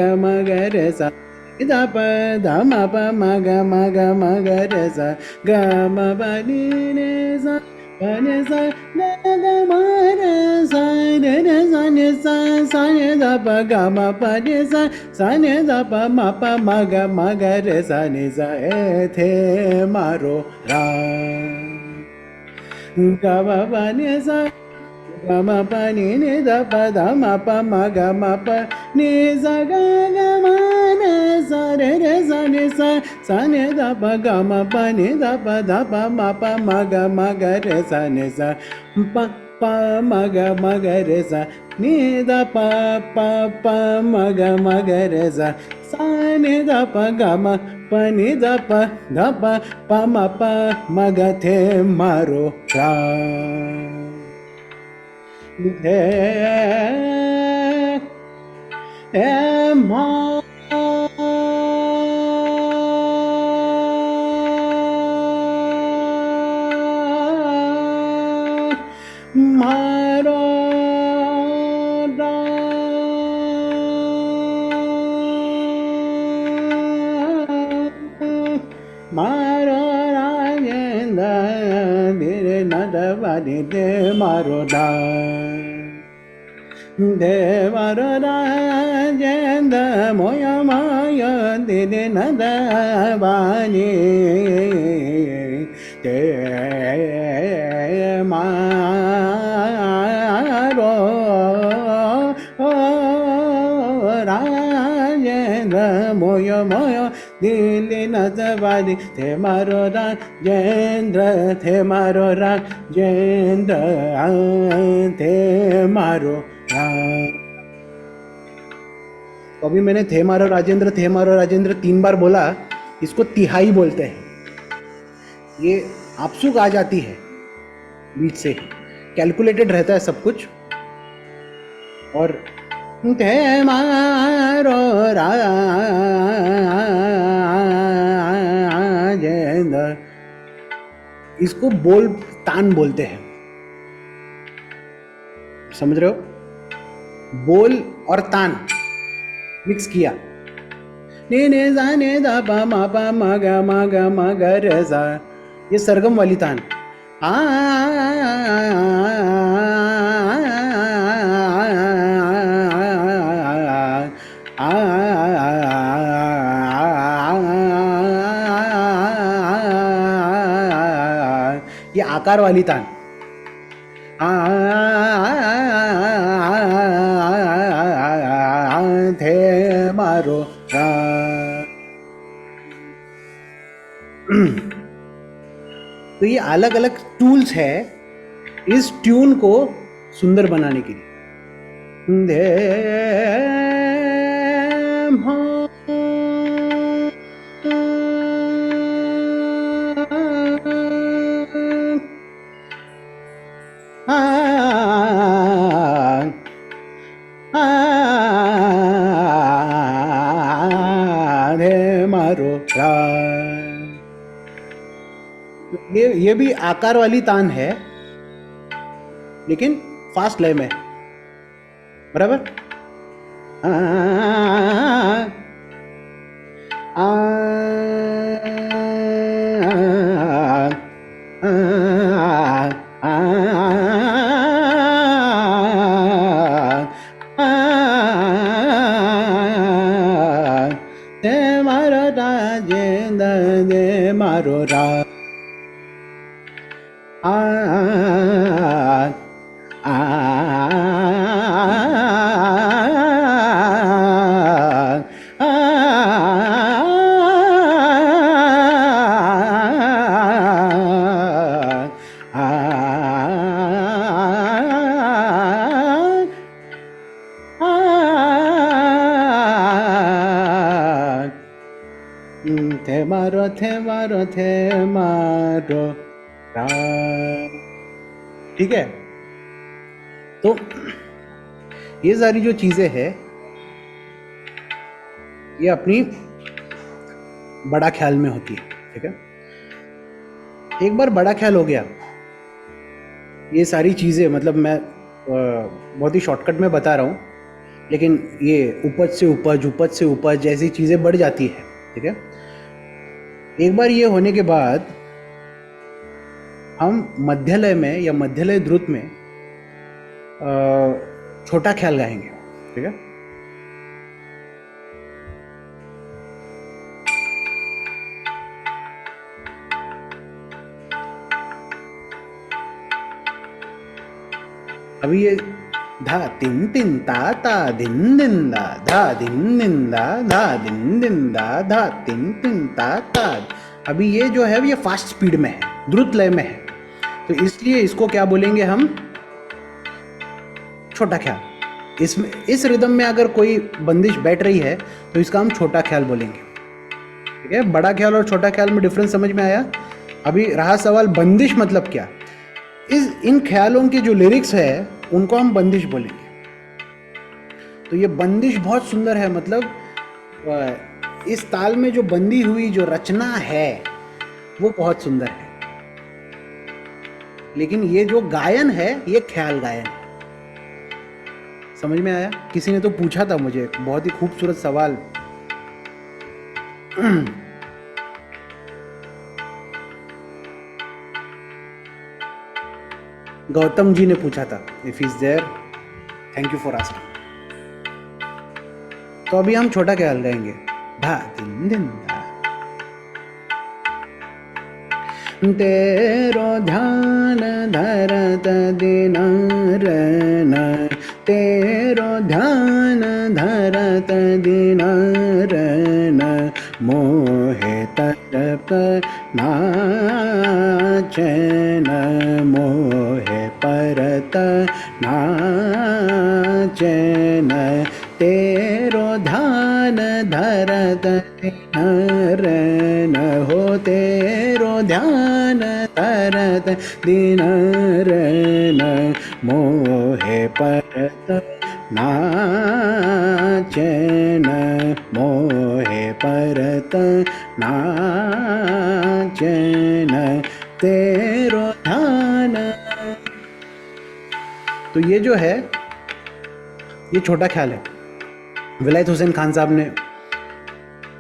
रे सा द प ध म प म ग रे सा ग म प नि रे सा प नि सा ग ग म रे सा नि सा नि द प ग म प नि सा नि द प म ग रे सा नि सा ए थे मारो रा ग म प नि सा ग म प नि नि द प ध म प म ग म प नि सा ग ग म ने सा रे सा नि सा नि द प ग म प नि द प ध प म प म ग रे सा नि सा प प म ग रे सा नि द प प प म ग रे सा नि द प ग म प नि द प ध प प म ग थे मारो रा थे ए मा मारो रा मारो राजेंद्र धीरे नदवादी दे मारो रा देवारो राजेंद्र मोय माय धीरे नदवानी ते मारो राजेंद्र मोय मोय दिल्ली नजवानी थे मारो राजेंद्र थे मारो राजेंद्र थे मारो तो अभी मैंने थे मारो राजेंद्र 3 बार बोला। इसको तिहाई बोलते हैं। ये आपसुक आ जाती है बीच से, कैलकुलेटेड रहता है सब कुछ। और थे मारो राजेंद्र, इसको बोल तान बोलते हैं। समझ रहे हो? बोल और तान मिक्स किया। ने सा ने दा पा मा पा मा ग रे सा, ये सरगम वाली तान। आ ये आकार वाली तान। थे मारो तो ये अलग अलग टूल्स है इस ट्यून को सुंदर बनाने के लिए। दे मारो ये भी आकार वाली तान है लेकिन फास्ट लय में, बराबर। मारो राजेंद्र दे मारो रा थे मारो ठीक है। तो ये सारी जो चीज़ें हैं ये अपनी बड़ा ख्याल में होती है, ठीक है। एक बार बड़ा ख्याल हो गया, ये सारी चीज़ें, मतलब मैं बहुत ही शॉर्टकट में बता रहा हूँ, लेकिन ये उपज से उपज, उपज से उपज जैसी चीज़ें बढ़ जाती है, ठीक है। एक बार ये होने के बाद हम मध्यलय में या मध्यलय द्रुत में छोटा ख्याल गाएंगे, ठीक है। अभी ये धा तिन तिन ता ता दिन दिन दा धा दिन दिन दा धा दिन दिन दा धा तिन तिन ता ता। अभी ये जो है ये फास्ट स्पीड में है, द्रुत लय में है, तो इसलिए इसको क्या बोलेंगे हम, छोटा ख्याल। इसमें इस रिदम में अगर कोई बंदिश बैठ रही है तो इसका हम छोटा ख्याल बोलेंगे, ठीक है। बड़ा ख्याल और छोटा ख्याल में डिफरेंस समझ में आया। अभी रहा सवाल बंदिश मतलब क्या। इन ख्यालों के जो लिरिक्स है उनको हम बंदिश बोलेंगे। तो ये बंदिश बहुत सुंदर है, मतलब इस ताल में जो बंदी हुई जो रचना है वो बहुत सुंदर है, लेकिन ये जो गायन है ये ख्याल गायन है। समझ में आया। किसी ने तो पूछा था मुझे बहुत ही खूबसूरत सवाल, गौतम जी ने पूछा था, if is there, thank you for asking. तो अभी हम छोटा ख्याल गाएंगे, धा दिन दिन धा। तेरो ध्यान धरत दिन रन, तेरो ध्यान धरत दिन रन, मोहे तरप नाचन, मोहे परत नाचन, तेरो ध्यान धरत दिन हो, तेरो ध्यान धरत दिन रन, मोहे परत नाचन, मोहे परत नाचन, तेरो ध्यान। तो ये जो है ये छोटा ख्याल है। विलायत हुसैन खान साहब ने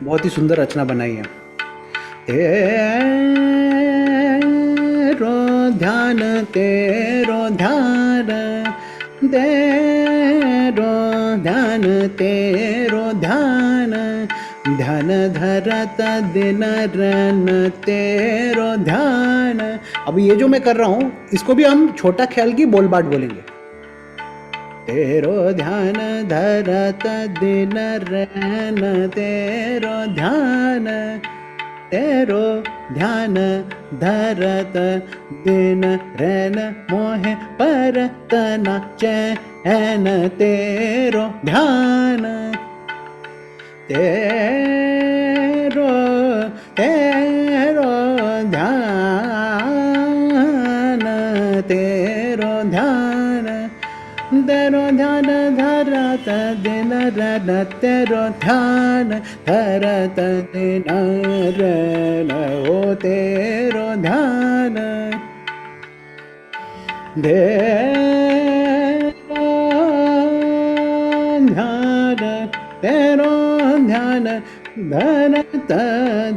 बहुत ही सुंदर रचना बनाई है। तेरो ध्यान, तेरो ध्यान, तेरो ध्यान, तेरो ध्यान, ध्यान धरत दिन रन, तेरो ध्यान। अब ये जो मैं कर रहा हूँ इसको भी हम छोटा ख्याल की बोलबाट बोलेंगे। तेरो ध्यान धरत दिन रन, तेरो ध्यान, तेरो ध्यान धरत दिन रन, मोहे परत नाचन, तेरो ध्यान, तेरो तेरो ध्यान, तेरो ध्यान, तेरो ध्यान धरत दिन रन, तेरो ध्यान धरत दिन रन, हो तेरो ध्यान, तेरो ध्यान, तेरो ध्यान धरत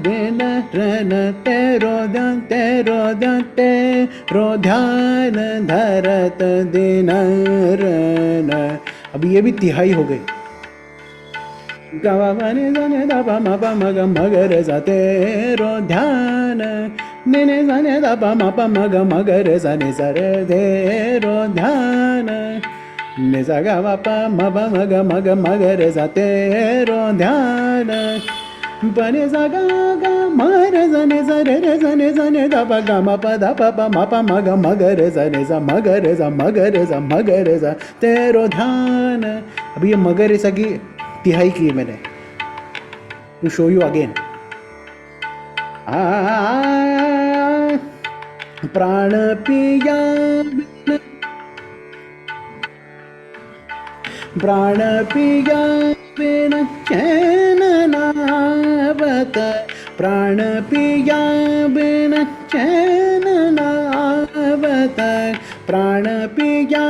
दिन रन, तेरो ध्यान, तेरो ध्यान, तेरो ध्यान धरत दिन रन। अब ये भी तिहाई हो गई। गवा बने जाने दबा मपा मग मगर सा, तेरो ध्यान, निने जाने दबा मपा मग मगर सने सरे, तेरो ध्यान, निसा गवा पा मपा मग मग मगर सा, तेरो ध्यान, बने सा गा गा मगर सने सरे रे सने सने दबा गा मपा दबा पा मपा मग मगर सने सा, मगर सा मगर सा मगर सा, तेरो ध्यान। अब ये मगर सा की तिहाई की है मैंने, टू शो यू अगेन। प्राण पिया बिन, प्राण पिया बिन चैन नावत, प्राण पिया बिन चैन नावत, प्राण पिया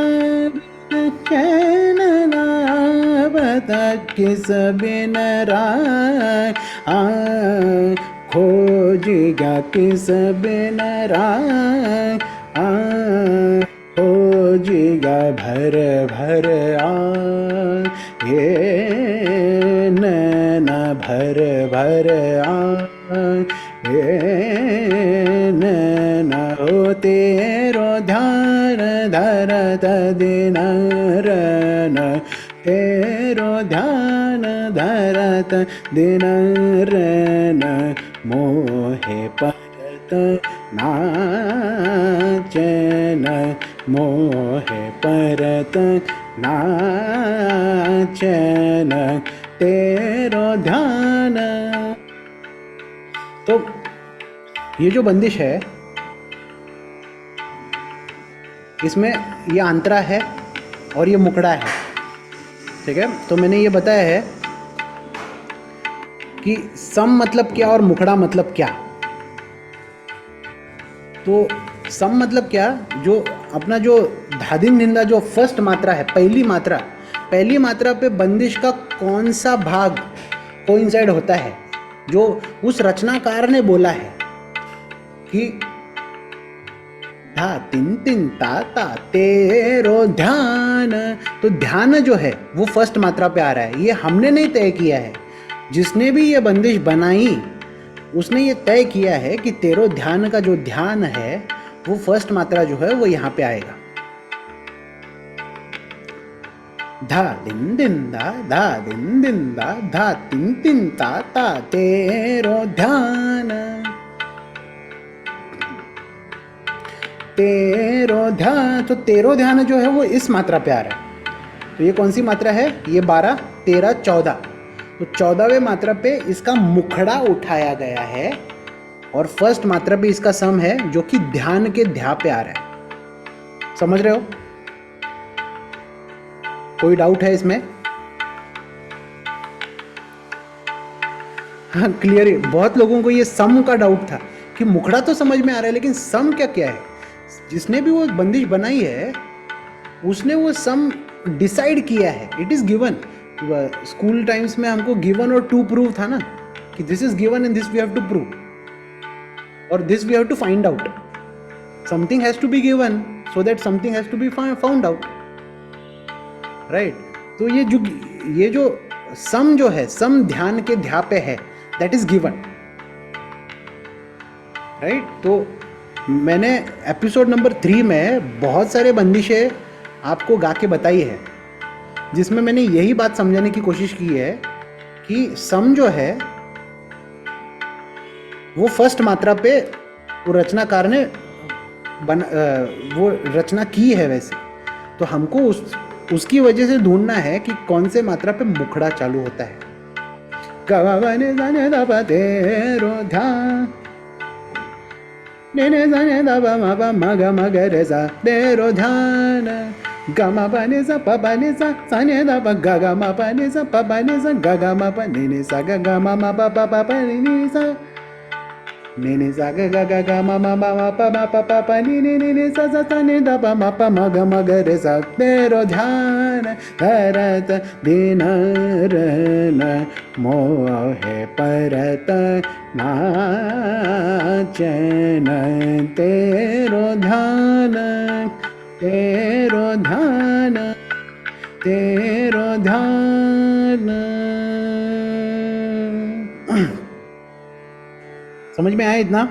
बिन चैन नावत, किस बिन राय खोजिया किस बिन राय खोजिया भर भर ये नैन भर भर ये नैन हो तेरो ध्यान धरत दिन रन, तेरो ध्यान धरत दिन रन, मोहे परत नाचन, मोहे परत नाचन, तेरो ध्यान। तो ये जो बंदिश है इसमें ये आंतरा है और ये मुखड़ा है, ठीक है। तो मैंने ये बताया है कि सम मतलब क्या और मुखड़ा मतलब क्या। तो सम मतलब क्या, जो अपना जो धादिन निंदा जो फर्स्ट मात्रा है, पहली मात्रा पे बंदिश का कौन सा भाग कोइंसाइड होता है, जो उस रचनाकार ने बोला है कि धा तिन तिन ता ता तेरो ध्यान। तो ध्यान जो है वो फर्स्ट मात्रा पे आ रहा है, ये हमने नहीं तय किया है। जिसने भी ये बंदिश बनाई उसने ये तय किया है कि तेरो ध्यान का जो ध्यान है वो फर्स्ट मात्रा जो है वो यहाँ पे आएगा। धा दिन दिन दा, धा दिन दिन दा, धा तिन तिन ता ता तेरो ध्यान, तेरो ध्यान। तो तेरो ध्यान जो है वो इस मात्रा पे आ रहा है। तो ये कौन सी मात्रा है, ये 12, 13, 14। तो 14वें मात्रा पे इसका मुखड़ा उठाया गया है और फर्स्ट मात्रा पे इसका सम है जो कि ध्यान के ध्या पे आ रहा है। समझ रहे हो? कोई डाउट है इसमें? हाँ क्लियर है। बहुत लोगों को ये सम का डाउट था कि मुखड़ा तो समझ में आ रहा है लेकिन सम क्या है। जिसने भी वो बंदिश बनाई है उसने वो सम डिसाइड किया है। It is given. School times में हमको गिवन और टू प्रूव था ना, कि this is given and this we have to prove और this we have to find out. Something has to be given so that something has to be found out, right. तो ये जो सम जो है, सम ध्यान के ध्या पे है, दैट इज गिवन, राइट। तो मैंने एपिसोड नंबर 3 में बहुत सारे बंदिशें आपको गा के बताई है, जिसमें मैंने यही बात समझाने की कोशिश की है कि सम जो है वो फर्स्ट मात्रा पे वो रचनाकार ने वो रचना की है वैसे। तो हमको उसकी वजह से ढूंढना है कि कौन से मात्रा पे मुखड़ा चालू होता है। गवाने जाने दबा तेरो ध्यान, ने जाने दबा मा मग मग रे सा तेरो ध्यान, गमा पाने सा पाने सा साने दा ग ग मा पाने सा पाने सा ग ग मा पा ने सा ग ग मा पा पा ने सा ने सा ग ग ग मा पा ने सा सा ने दा पा मा पा म ग रे सा तेरो ध्यान धरत दिन रन, मोहे परत नाचन, तेरो ध्यान, तेरो ध्यान, तेरो ध्यान। समझ में आया इतना?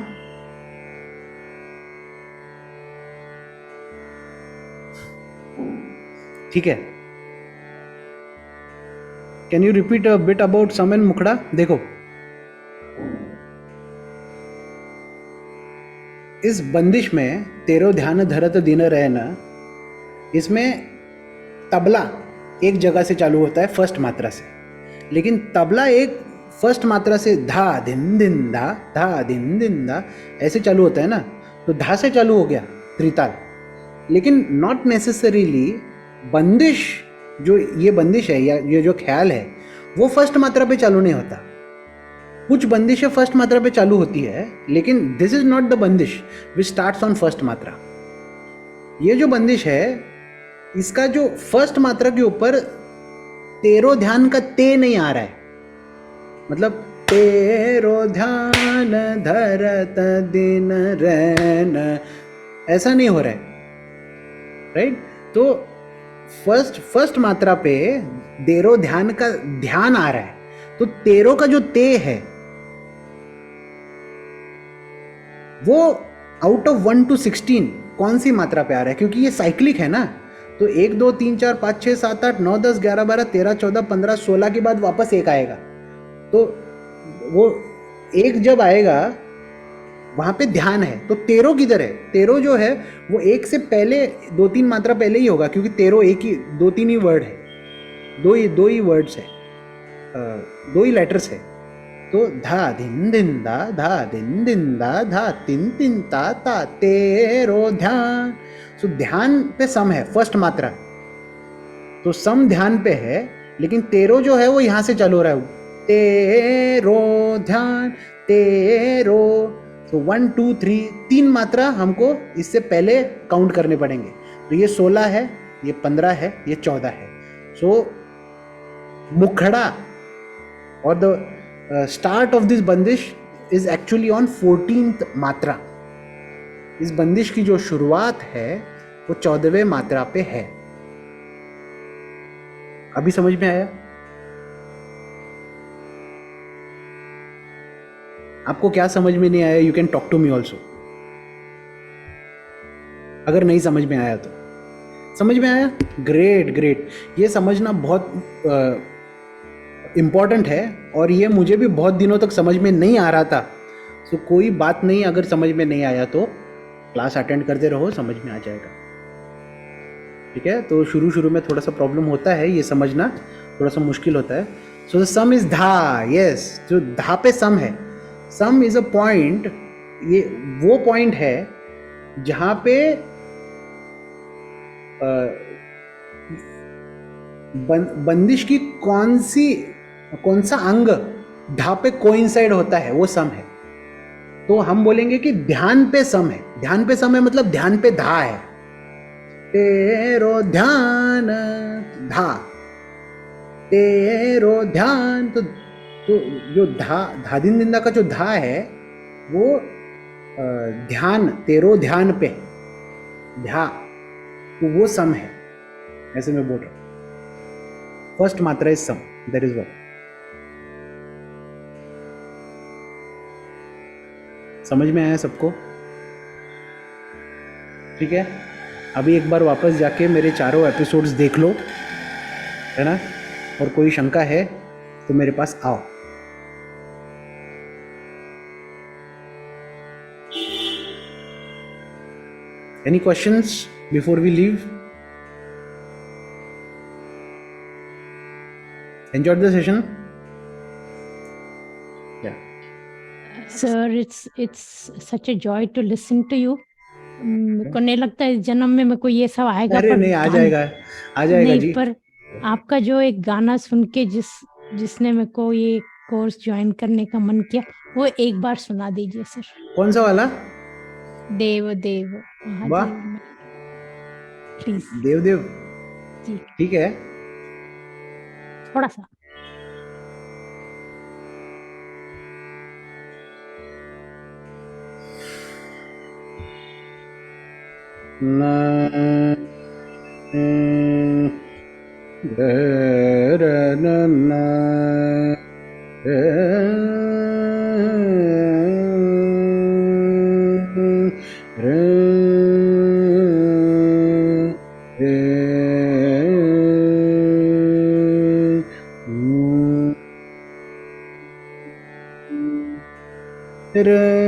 ठीक है। Can you repeat a bit about sam and mukhda? देखो इस बंदिश में तेरो ध्यान धरत दिन रहना, इसमें तबला एक जगह से चालू होता है फर्स्ट मात्रा से, लेकिन तबला एक फर्स्ट मात्रा से धा दिन दिन दा ऐसे चालू होता है ना। तो धा से चालू हो गया त्रिताल, लेकिन नॉट नेसेसरीली बंदिश जो ये बंदिश है या ये जो ख्याल है वो फर्स्ट मात्रा पे चालू नहीं होता। कुछ बंदिशें फर्स्ट मात्रा पे चालू होती है, लेकिन दिस इज नॉट द बंदिश विच स्टार्ट्स ऑन फर्स्ट मात्रा। ये जो बंदिश है इसका जो फर्स्ट मात्रा के ऊपर तेरो ध्यान का ते नहीं आ रहा है, मतलब तेरो ध्यान धरत दिन रैन, ऐसा नहीं हो रहा है, राइट। तो फर्स्ट मात्रा पे तेरो ध्यान का ध्यान आ रहा है, तो तेरो का जो ते है वो आउट ऑफ 1 to 16 कौन सी मात्रा पे आ रहा है, क्योंकि ये साइक्लिक है ना। तो 1 2 3 4 5 6 7 8 9 10 11 12 13 14 15 16 के बाद वापस एक आएगा। तो वो एक जब आएगा वहां पे ध्यान है, तो तेरो किधर है? तेरो जो है वो एक से पहले 2-3 मात्रा पहले ही होगा, क्योंकि तेरो एक ही 2-3 ही वर्ड है, दो ही वर्ड्स है, 2 ही लेटर्स है। तो धा दिन दिन दा धा तिन तिन ता तेरो ध्यान। सो ध्यान पे सम है फर्स्ट मात्रा, तो सम ध्यान पे है, लेकिन तेरो जो है वो यहां से चालू हो रहा है, तेरो ध्यान तेरो। तो 1 2 3 3 मात्रा हमको इससे पहले काउंट करने पड़ेंगे। तो ये 16 है, ये 15 है, ये 14 है। सो मुखड़ा और द स्टार्ट ऑफ दिस बंदिश इज एक्चुअली ऑन 14th मात्रा। इस बंदिश की जो शुरुआत है वो 14वें मात्रा पे है। अभी समझ में आया? आपको क्या समझ में नहीं आया? You can talk to me also. अगर नहीं समझ में आया तो समझ में आया? Great great. ये समझना बहुत इम्पॉर्टेंट है, और ये मुझे भी बहुत दिनों तक समझ में नहीं आ रहा था। सो कोई बात नहीं, अगर समझ में नहीं आया तो क्लास अटेंड करते रहो, समझ में आ जाएगा, ठीक है। तो शुरू में थोड़ा सा प्रॉब्लम होता है, ये समझना थोड़ा सा मुश्किल होता है। सो द सम इज धा, यस, जो धा पे सम है, सम इज अ पॉइंट, ये वो पॉइंट है जहां पे बंदिश की कौन सा अंग धा पे कोइंसाइड होता है, वो सम है। तो हम बोलेंगे कि ध्यान पे सम है। ध्यान पे सम है मतलब ध्यान पे धा है, तेरो ध्यान धा, तेरो ध्यान। तो जो धा दिन दिंदा का जो धा है वो ध्यान, तेरो ध्यान पे ध्या, तो वो सम है, ऐसे मैं बोल रहा हूं। First matra is sam, that is what. समझ में आया सबको? ठीक है। अभी एक बार वापस जाके मेरे चारों एपिसोड्स देख लो, है ना, और कोई शंका है तो मेरे पास आओ। Any questions before we leave? Enjoyed the session? Yeah. Sir, it's such a joy to listen to you. मेरे को नहीं लगता इस जन्म में मेरे को ये सब आएगा। अरे पर नहीं, आ जाएगा नहीं जी। पर आपका जो एक गाना सुन के जिसने मेरे को ये कोर्स ज्वाइन करने का मन किया, वो एक बार सुना दीजिए सर। कौन सा वाला? देव देव वाह, महादेव, प्लीज। देव देव, जी ठीक है। थोड़ा सा। रे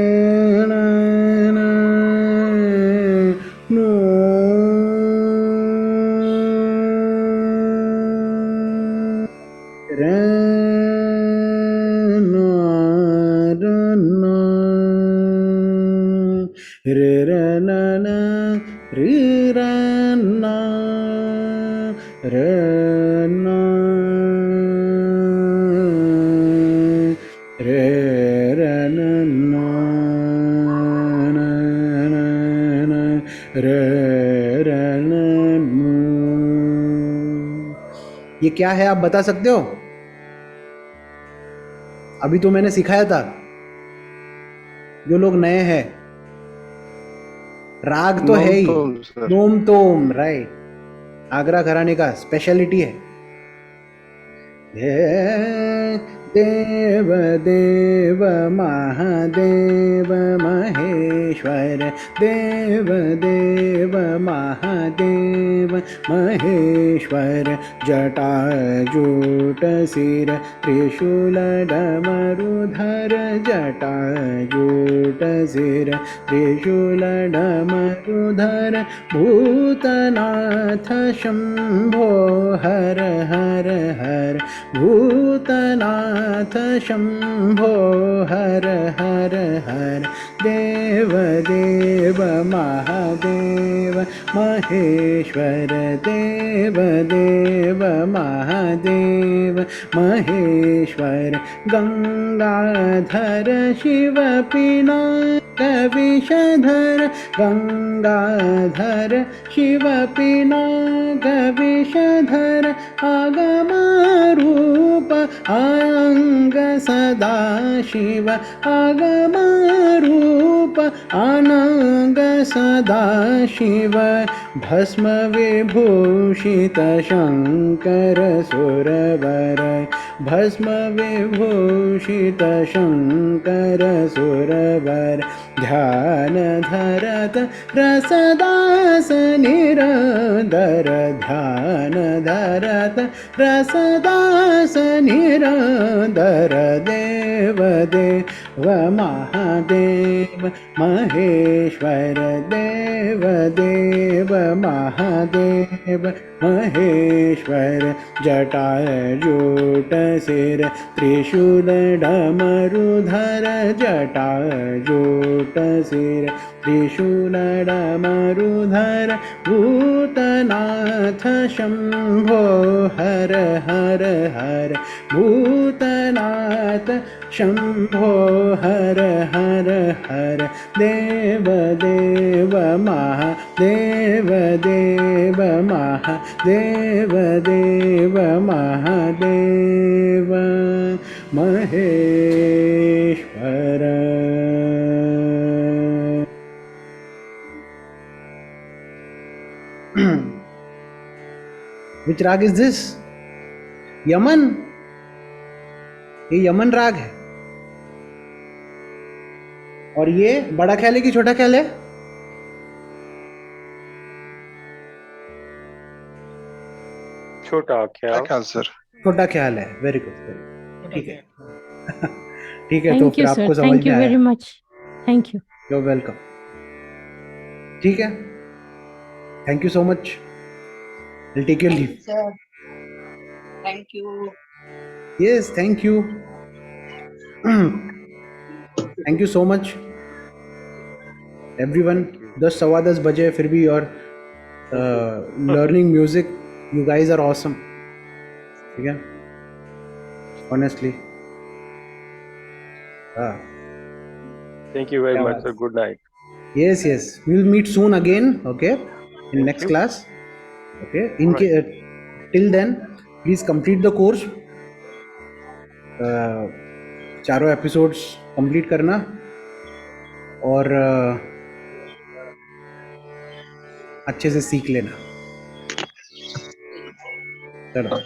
रे र न न न न न रे र न न। ये क्या है आप बता सकते हो? अभी तो मैंने सिखाया था, जो लोग नए हैं। राग तो है ही, नोम सर। नोम तोम, राइट। आगरा घराने का स्पेशलिटी है। देव देव महादेव महेश्वर, देव देव महादेव महेश्वर, जटाजूट सिर त्रिशूल डमरुधर, जटाजूट सिर त्रिशूल डमरुधर, भूतनाथ शंभो हर हर हर, भूतनाथ शंभो हर हर हर, देव देव महादेव महेश्वर, देव देव महादेव महेश्वर, गंगाधर शिव पिनाक विषधर, गंगाधर शिव पिनाक विषधर, आगम रूप आनंग सदा शिव, आगम रूप आनंग सदा शिव, भस्म विभूषित शंकर सुरवर, भस्म विभूषित शंकर सुरवर, ध्यान धरत रसदास निरंतर, ध्यान धरत रसदास निरंतर, देव देव महादेव महेश्वर, देव देव महादेव महेश्वर, जटाजूट सिर त्रिशूल डमरुधर, जटाजूट सिर त्रिशूल डमरुधर, भूतनाथ शंभो हर हर हर, भूतनाथ शंभो हर हर हर, देव देव महादेव, देव महादेव, देव महादेव महेश्वर। Which राग is this? यमन। ये यमन राग है। और ये बड़ा ख्याल है कि छोटा ख्याल है? छोटा ख्याल। ख्याल सर। छोटा ख्याल है। Very good. ठीक है। ठीक है, तो थैंक फिर यू आपको सर, समझ थैंक में यू वेरी आया। Much, thank you. You welcome. ठीक है, thank you so much. Will take your leave. sir. Thank you. Yes, thank you. Thank you so much everyone. 10 सवा 10 बजे फिर भी और learning music. You guys are awesome. ठीक है, ऑनेस्टली। हाँ, Thank you very क्या much, बात sir. है। Good night. Yes, yes. We'll meet soon again. Okay, in Thank next you. class. Okay. Right. Till then, please complete the course. चारों episodes complete करना और अच्छे से सीख लेना। चलो।